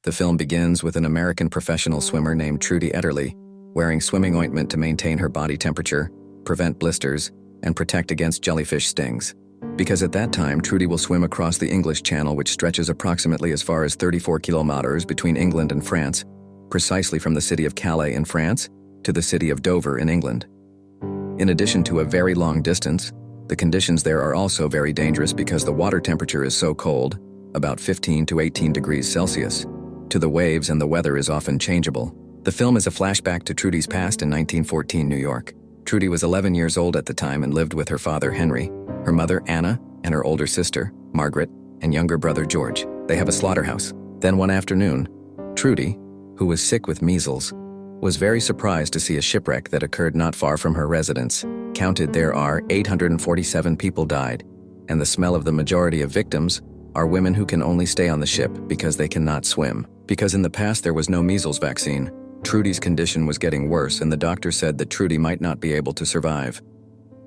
The film begins with an American professional swimmer named Trudy Ederle, wearing swimming ointment to maintain her body temperature, prevent blisters, and protect against jellyfish stings. Because at that time, Trudy will swim across the English Channel, which stretches approximately as far as 34 kilometers between England and France, precisely from the city of Calais in France to the city of Dover in England. In addition to a very long distance, the conditions there are also very dangerous because the water temperature is so cold, about 15 to 18 degrees Celsius, to the waves, and the weather is often changeable. The film is a flashback to Trudy's past in 1914 New York. Trudy was 11 years old at the time and lived with her father Henry, her mother Anna, and her older sister, Margaret, and younger brother George. They have a slaughterhouse. Then one afternoon, Trudy, who was sick with measles, was very surprised to see a shipwreck that occurred not far from her residence. Counted there are 847 people died, and the smell of the majority of victims are women who can only stay on the ship because they cannot swim. Because in the past there was no measles vaccine, Trudy's condition was getting worse, and the doctor said that Trudy might not be able to survive.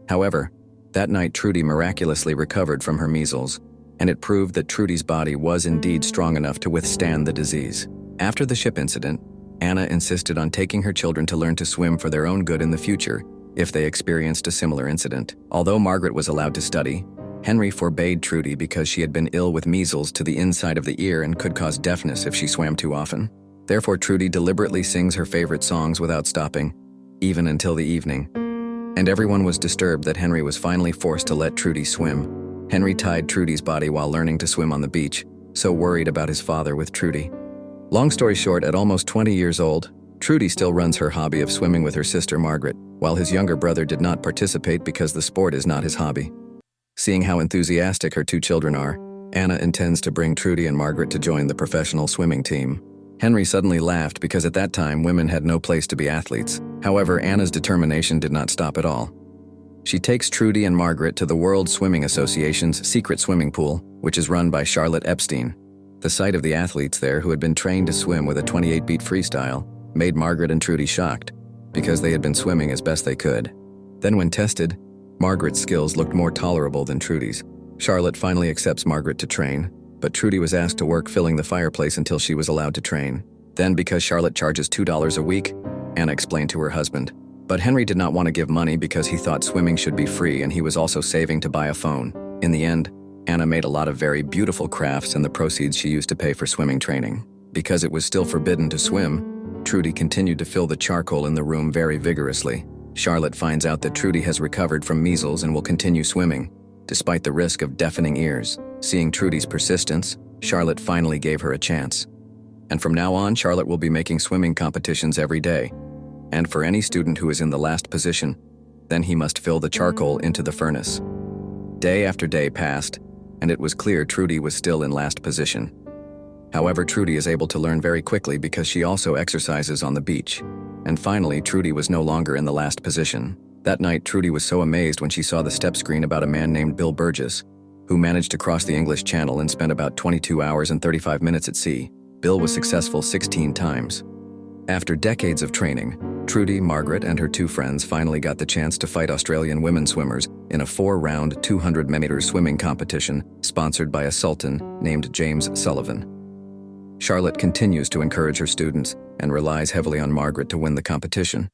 However, that night Trudy miraculously recovered from her measles, and it proved that Trudy's body was indeed strong enough to withstand the disease. After the ship incident, Anna insisted on taking her children to learn to swim for their own good in the future if they experienced a similar incident. Although Margaret was allowed to study, Henry forbade Trudy because she had been ill with measles to the inside of the ear and could cause deafness if she swam too often. Therefore, Trudy deliberately sings her favorite songs without stopping, even until the evening. And everyone was disturbed that Henry was finally forced to let Trudy swim. Henry tied Trudy's body while learning to swim on the beach, so worried about his father with Trudy. Long story short, at almost 20 years old, Trudy still runs her hobby of swimming with her sister Margaret, while his younger brother did not participate because the sport is not his hobby. Seeing how enthusiastic her two children are, Anna intends to bring Trudy and Margaret to join the professional swimming team. Henry suddenly laughed because at that time women had no place to be athletes. However, Anna's determination did not stop at all. She takes Trudy and Margaret to the World Swimming Association's secret swimming pool, which is run by Charlotte Epstein. The sight of the athletes there, who had been trained to swim with a 28-beat freestyle, made Margaret and Trudy shocked, because they had been swimming as best they could. Then when tested, Margaret's skills looked more tolerable than Trudy's. Charlotte finally accepts Margaret to train, but Trudy was asked to work filling the fireplace until she was allowed to train. Then, because Charlotte charges $2 a week, Anna explained to her husband. But Henry did not want to give money because he thought swimming should be free, and he was also saving to buy a phone. In the end, Anna made a lot of very beautiful crafts, and the proceeds she used to pay for swimming training. Because it was still forbidden to swim, Trudy continued to fill the charcoal in the room very vigorously. Charlotte finds out that Trudy has recovered from measles and will continue swimming, despite the risk of deafening ears. Seeing Trudy's persistence, Charlotte finally gave her a chance. And from now on, Charlotte will be making swimming competitions every day. And for any student who is in the last position, then he must fill the charcoal into the furnace. Day after day passed, and it was clear Trudy was still in last position. However, Trudy is able to learn very quickly because she also exercises on the beach. And finally, Trudy was no longer in the last position. That night, Trudy was so amazed when she saw the step screen about a man named Bill Burgess, who managed to cross the English Channel and spent about 22 hours and 35 minutes at sea. Bill was successful 16 times. After decades of training, Trudy, Margaret, and her two friends finally got the chance to fight Australian women swimmers in a 4-round 200-meter swimming competition sponsored by a sultan named James Sullivan. Charlotte continues to encourage her students and relies heavily on Margaret to win the competition.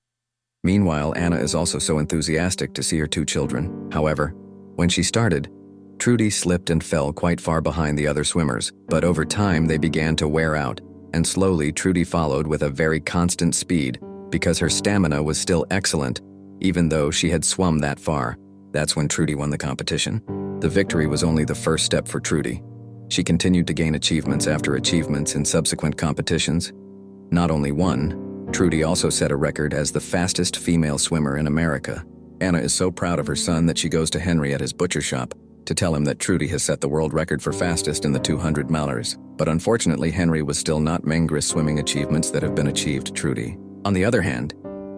Meanwhile, Anna is also so enthusiastic to see her two children. However, when she started, Trudy slipped and fell quite far behind the other swimmers, but over time they began to wear out, and slowly Trudy followed with a very constant speed because her stamina was still excellent, even though she had swum that far. That's when Trudy won the competition. The victory was only the first step for Trudy. She continued to gain achievements after achievements in subsequent competitions. Not only one, Trudy also set a record as the fastest female swimmer in America. Anna is so proud of her son that she goes to Henry at his butcher shop to tell him that Trudy has set the world record for fastest in the 200 milers. But unfortunately, Henry was still not Mengress swimming achievements that have been achieved Trudy. On the other hand,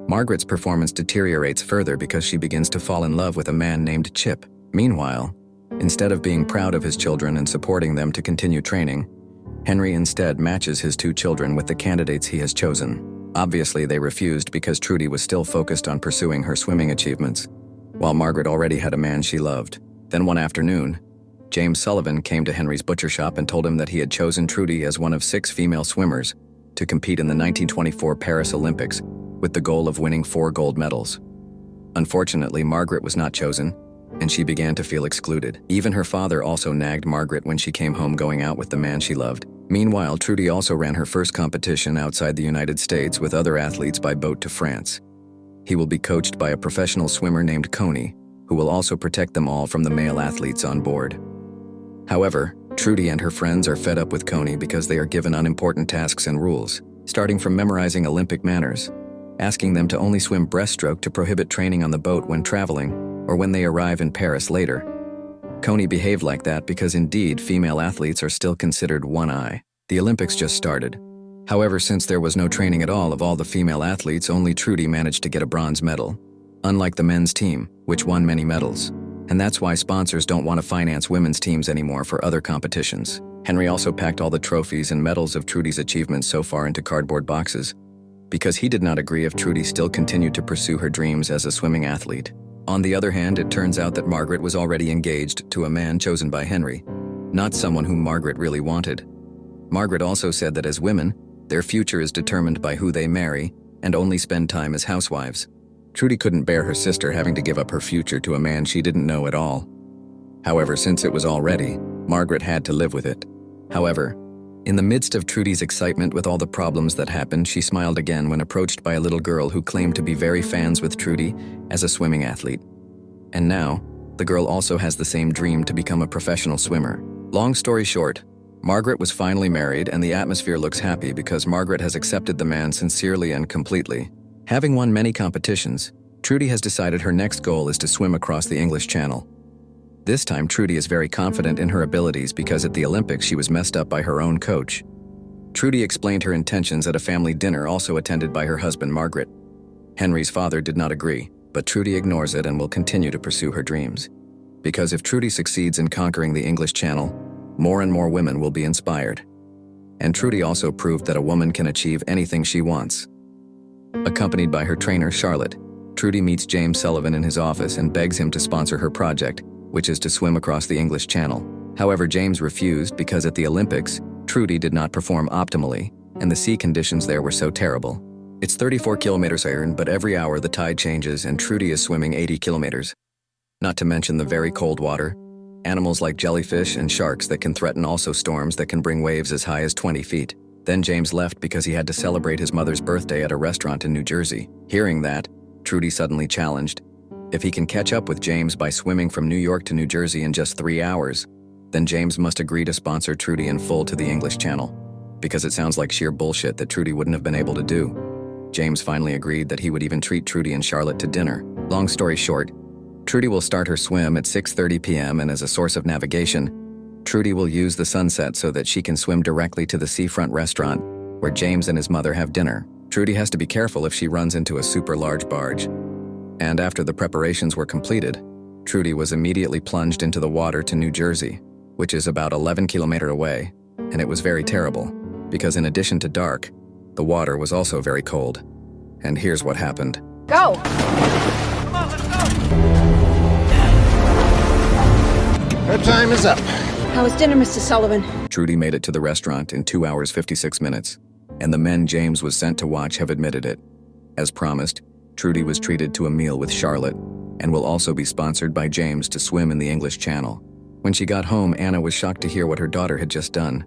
Margaret's performance deteriorates further because she begins to fall in love with a man named Chip. Meanwhile, instead of being proud of his children and supporting them to continue training, Henry instead matches his two children with the candidates he has chosen. Obviously, they refused because Trudy was still focused on pursuing her swimming achievements, while Margaret already had a man she loved. Then one afternoon, James Sullivan came to Henry's butcher shop and told him that he had chosen Trudy as one of 6 female swimmers to compete in the 1924 Paris Olympics with the goal of winning 4 gold medals. Unfortunately, Margaret was not chosen, and she began to feel excluded. Even her father also nagged Margaret when she came home going out with the man she loved. Meanwhile, Trudy also ran her first competition outside the United States with other athletes by boat to France. He will be coached by a professional swimmer named Coney, who will also protect them all from the male athletes on board. However, Trudy and her friends are fed up with Coney because they are given unimportant tasks and rules, starting from memorizing Olympic manners, asking them to only swim breaststroke to prohibit training on the boat when traveling or when they arrive in Paris later. Coney behaved like that because indeed female athletes are still considered one-eye. The Olympics just started. However, since there was no training at all of the female athletes, only Trudy managed to get a bronze medal, unlike the men's team, which won many medals. And that's why sponsors don't want to finance women's teams anymore for other competitions. Henry also packed all the trophies and medals of Trudy's achievements so far into cardboard boxes, because he did not agree if Trudy still continued to pursue her dreams as a swimming athlete. On the other hand, it turns out that Margaret was already engaged to a man chosen by Henry, not someone whom Margaret really wanted. Margaret also said that as women, their future is determined by who they marry and only spend time as housewives. Trudy couldn't bear her sister having to give up her future to a man she didn't know at all. However, since it was all ready, Margaret had to live with it. However, in the midst of Trudy's excitement with all the problems that happened, she smiled again when approached by a little girl who claimed to be very fans with Trudy as a swimming athlete. And now, the girl also has the same dream to become a professional swimmer. Long story short, Margaret was finally married, and the atmosphere looks happy because Margaret has accepted the man sincerely and completely. Having won many competitions, Trudy has decided her next goal is to swim across the English Channel. This time, Trudy is very confident in her abilities because at the Olympics she was messed up by her own coach. Trudy explained her intentions at a family dinner also attended by her husband Margaret. Henry's father did not agree, but Trudy ignores it and will continue to pursue her dreams. Because if Trudy succeeds in conquering the English Channel, more and more women will be inspired. And Trudy also proved that a woman can achieve anything she wants. Accompanied by her trainer, Charlotte, Trudy meets James Sullivan in his office and begs him to sponsor her project, which is to swim across the English Channel. However, James refused because at the Olympics, Trudy did not perform optimally, and the sea conditions there were so terrible. It's 34 kilometers iron, but every hour the tide changes and Trudy is swimming 80 kilometers. Not to mention the very cold water, animals like jellyfish and sharks that can threaten, also storms that can bring waves as high as 20 feet. Then James left because he had to celebrate his mother's birthday at a restaurant in New Jersey. Hearing that, Trudy suddenly challenged, if he can catch up with James by swimming from New York to New Jersey in just 3 hours, then James must agree to sponsor Trudy in full to the English Channel, because it sounds like sheer bullshit that Trudy wouldn't have been able to do. James finally agreed that he would even treat Trudy and Charlotte to dinner. Long story short, Trudy will start her swim at 6:30 p.m. and as a source of navigation, Trudy will use the sunset so that she can swim directly to the seafront restaurant where James and his mother have dinner. Trudy has to be careful if she runs into a super large barge. And after the preparations were completed, Trudy was immediately plunged into the water to New Jersey, which is about 11 kilometers away, and it was very terrible, because in addition to dark, the water was also very cold. And here's what happened. Go! Come on, let's go! Her time is up. How was dinner, Mr. Sullivan? Trudy made it to the restaurant in 2 hours 56 minutes, and the men James was sent to watch have admitted it. As promised, Trudy was treated to a meal with Charlotte, and will also be sponsored by James to swim in the English Channel. When she got home, Anna was shocked to hear what her daughter had just done.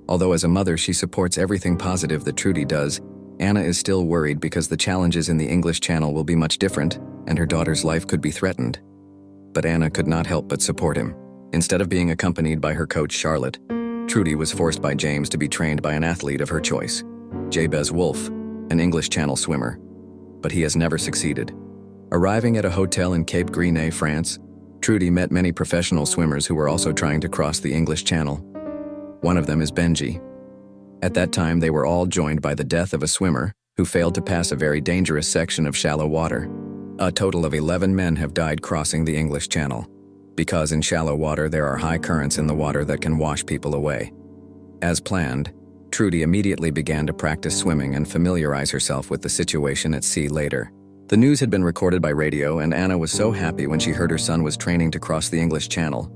Although as a mother she supports everything positive that Trudy does, Anna is still worried because the challenges in the English Channel will be much different, and her daughter's life could be threatened. But Anna could not help but support him. Instead of being accompanied by her coach Charlotte, Trudy was forced by James to be trained by an athlete of her choice, Jabez Wolfe, an English Channel swimmer. But he has never succeeded. Arriving at a hotel in Cape Gris, France, Trudy met many professional swimmers who were also trying to cross the English Channel. One of them is Benji. At that time, they were all joined by the death of a swimmer who failed to pass a very dangerous section of shallow water. A total of 11 men have died crossing the English Channel, because in shallow water there are high currents in the water that can wash people away. As planned, Trudy immediately began to practice swimming and familiarize herself with the situation at sea later. The news had been recorded by radio, and Anna was so happy when she heard her son was training to cross the English Channel.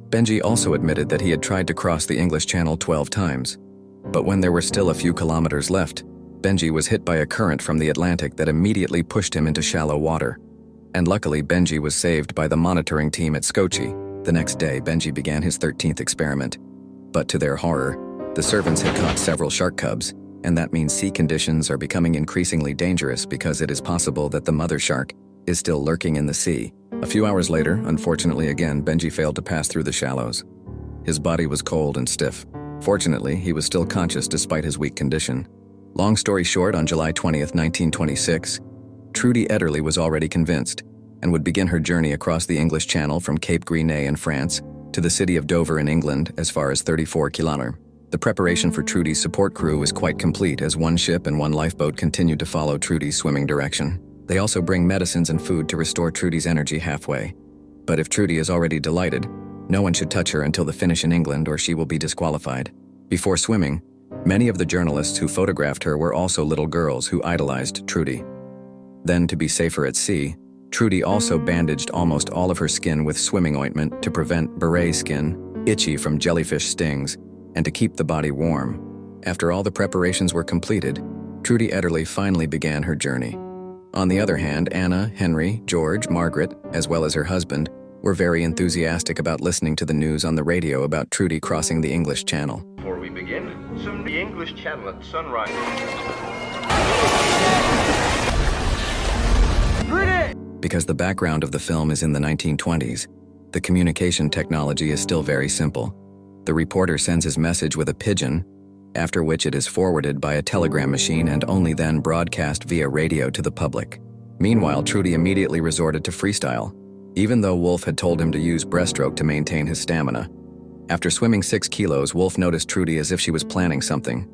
Benji also admitted that he had tried to cross the English Channel 12 times. But when there were still a few kilometers left, Benji was hit by a current from the Atlantic that immediately pushed him into shallow water. And luckily, Benji was saved by the monitoring team at Skochi. The next day, Benji began his 13th experiment. But to their horror, the servants had caught several shark cubs, and that means sea conditions are becoming increasingly dangerous because it is possible that the mother shark is still lurking in the sea. A few hours later, unfortunately again, Benji failed to pass through the shallows. His body was cold and stiff. Fortunately, he was still conscious despite his weak condition. Long story short, on July 20th, 1926, Trudy Ederle was already convinced and would begin her journey across the English Channel from Cape Grisnez in France to the city of Dover in England as far as 34 kilometers. The preparation for Trudy's support crew was quite complete as one ship and one lifeboat continued to follow Trudy's swimming direction. They also bring medicines and food to restore Trudy's energy halfway. But if Trudy is already delighted, no one should touch her until the finish in England or she will be disqualified. Before swimming, many of the journalists who photographed her were also little girls who idolized Trudy. Then, to be safer at sea, Trudy also bandaged almost all of her skin with swimming ointment to prevent beret skin, itchy from jellyfish stings, and to keep the body warm. After all the preparations were completed, Trudy Ederle finally began her journey. On the other hand, Anna, Henry, George, Margaret, as well as her husband, were very enthusiastic about listening to the news on the radio about Trudy crossing the English Channel. Before we begin, the English Channel at sunrise. Because the background of the film is in the 1920s, the communication technology is still very simple. The reporter sends his message with a pigeon, after which it is forwarded by a telegram machine and only then broadcast via radio to the public. Meanwhile, Trudy immediately resorted to freestyle, even though Wolf had told him to use breaststroke to maintain his stamina. After swimming 6 kilos, Wolf noticed Trudy as if she was planning something.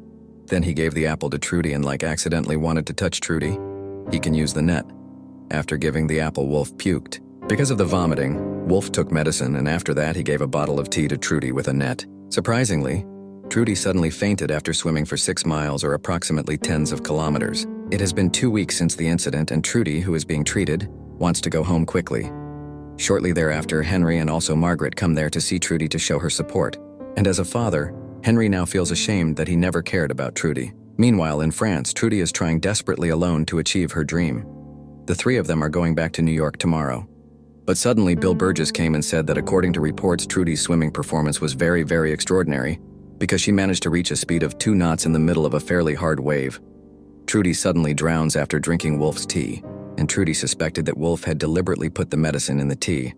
Then he gave the apple to Trudy and accidentally wanted to touch Trudy. He can use the net. After giving the apple, Wolf puked. Because of the vomiting, Wolf took medicine and after that he gave a bottle of tea to Trudy with a net. Surprisingly, Trudy suddenly fainted after swimming for 6 miles or approximately tens of kilometers. It has been 2 weeks since the incident and Trudy, who is being treated, wants to go home quickly. Shortly thereafter, Henry and also Margaret come there to see Trudy to show her support. And as a father, Henry now feels ashamed that he never cared about Trudy. Meanwhile, in France, Trudy is trying desperately alone to achieve her dream. The 3 of them are going back to New York tomorrow. But suddenly, Bill Burgess came and said that according to reports, Trudy's swimming performance was very, very extraordinary because she managed to reach a speed of 2 knots in the middle of a fairly hard wave. Trudy suddenly drowns after drinking Wolf's tea, and Trudy suspected that Wolf had deliberately put the medicine in the tea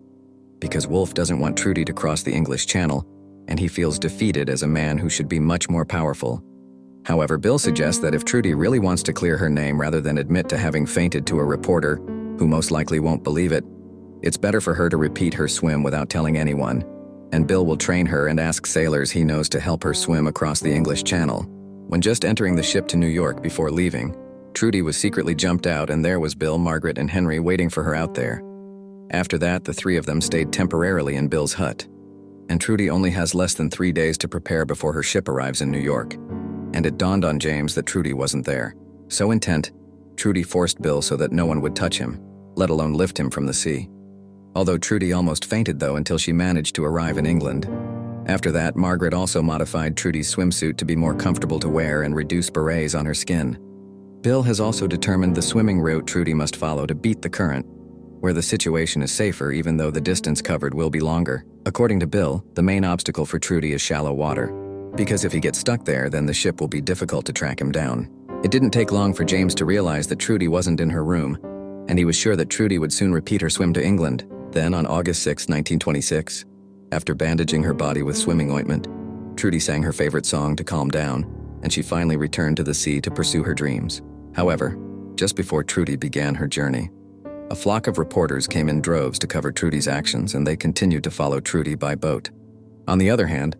because Wolf doesn't want Trudy to cross the English Channel, and he feels defeated as a man who should be much more powerful. However, Bill suggests that if Trudy really wants to clear her name rather than admit to having fainted to a reporter, who most likely won't believe it, it's better for her to repeat her swim without telling anyone, and Bill will train her and ask sailors he knows to help her swim across the English Channel. When just entering the ship to New York before leaving, Trudy was secretly jumped out and there was Bill, Margaret, and Henry waiting for her out there. After that, the 3 of them stayed temporarily in Bill's hut. And Trudy only has less than 3 days to prepare before her ship arrives in New York. And it dawned on James that Trudy wasn't there. So intent, Trudy forced Bill so that no one would touch him, let alone lift him from the sea. Although Trudy almost fainted though until she managed to arrive in England. After that, Margaret also modified Trudy's swimsuit to be more comfortable to wear and reduce berets on her skin. Bill has also determined the swimming route Trudy must follow to beat the current, where the situation is safer even though the distance covered will be longer. According to Bill, the main obstacle for Trudy is shallow water, because if he gets stuck there, then the ship will be difficult to track him down. It didn't take long for James to realize that Trudy wasn't in her room, and he was sure that Trudy would soon repeat her swim to England. Then, on August 6, 1926, after bandaging her body with swimming ointment, Trudy sang her favorite song to calm down, and she finally returned to the sea to pursue her dreams. However, just before Trudy began her journey, a flock of reporters came in droves to cover Trudy's actions, and they continued to follow Trudy by boat. On the other hand,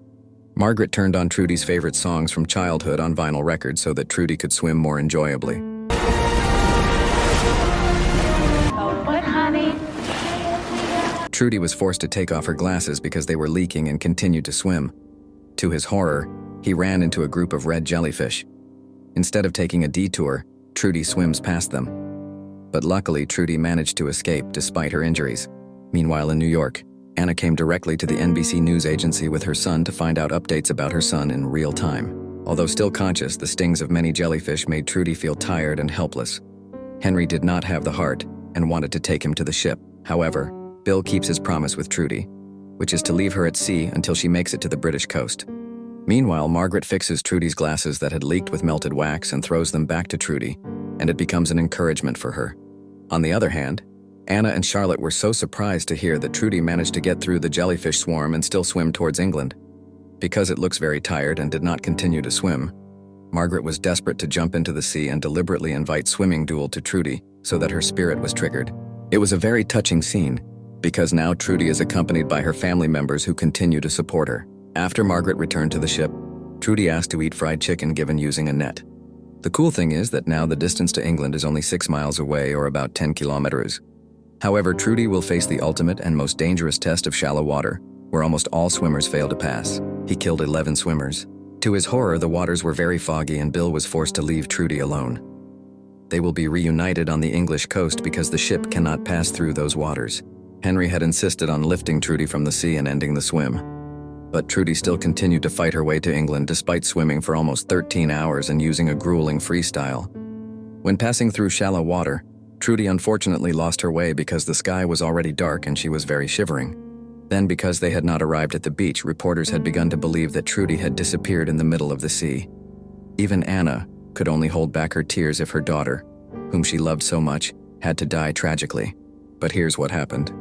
Margaret turned on Trudy's favorite songs from childhood on vinyl records so that Trudy could swim more enjoyably. Trudy was forced to take off her glasses because they were leaking and continued to swim. To his horror, he ran into a group of red jellyfish. Instead of taking a detour, Trudy swims past them. But luckily, Trudy managed to escape despite her injuries. Meanwhile, in New York, Anna came directly to the NBC News agency with her son to find out updates about her son in real time. Although still conscious, the stings of many jellyfish made Trudy feel tired and helpless. Henry did not have the heart and wanted to take him to the ship. However, Bill keeps his promise with Trudy, which is to leave her at sea until she makes it to the British coast. Meanwhile, Margaret fixes Trudy's glasses that had leaked with melted wax and throws them back to Trudy, and it becomes an encouragement for her. On the other hand, Anna and Charlotte were so surprised to hear that Trudy managed to get through the jellyfish swarm and still swim towards England. Because it looks very tired and did not continue to swim, Margaret was desperate to jump into the sea and deliberately invite swimming duel to Trudy so that her spirit was triggered. It was a very touching scene, because now Trudy is accompanied by her family members who continue to support her. After Margaret returned to the ship, Trudy asked to eat fried chicken given using a net. The cool thing is that now the distance to England is only 6 miles away, or about 10 kilometers. However, Trudy will face the ultimate and most dangerous test of shallow water, where almost all swimmers fail to pass. He killed 11 swimmers. To his horror, the waters were very foggy and Bill was forced to leave Trudy alone. They will be reunited on the English coast because the ship cannot pass through those waters. Henry had insisted on lifting Trudy from the sea and ending the swim. But Trudy still continued to fight her way to England despite swimming for almost 13 hours and using a grueling freestyle. When passing through shallow water, Trudy unfortunately lost her way because the sky was already dark and she was very shivering. Then, because they had not arrived at the beach, reporters had begun to believe that Trudy had disappeared in the middle of the sea. Even Anna could only hold back her tears if her daughter, whom she loved so much, had to die tragically. But here's what happened.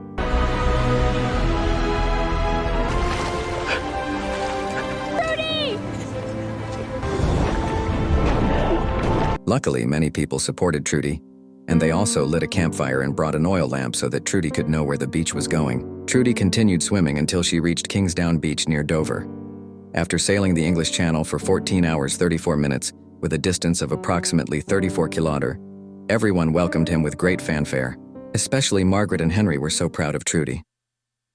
Luckily, many people supported Trudy, and they also lit a campfire and brought an oil lamp so that Trudy could know where the beach was going. Trudy continued swimming until she reached Kingsdown Beach near Dover. After sailing the English Channel for 14 hours 34 minutes with a distance of approximately 34 kilometers, everyone welcomed him with great fanfare. Especially Margaret and Henry were so proud of Trudy.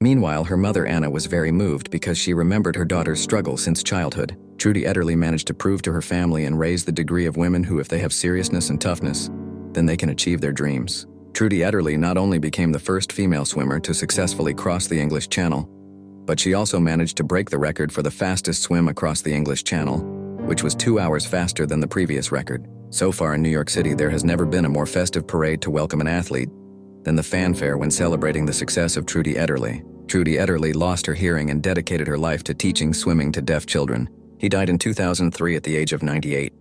Meanwhile, her mother Anna was very moved because she remembered her daughter's struggle since childhood. Trudy Ederle managed to prove to her family and raise the degree of women who, if they have seriousness and toughness, then they can achieve their dreams. Trudy Ederle not only became the first female swimmer to successfully cross the English Channel, but she also managed to break the record for the fastest swim across the English Channel, which was 2 hours faster than the previous record. So far in New York City, there has never been a more festive parade to welcome an athlete than the fanfare when celebrating the success of Trudy Ederle. Trudy Ederle lost her hearing and dedicated her life to teaching swimming to deaf children. He died in 2003 at the age of 98.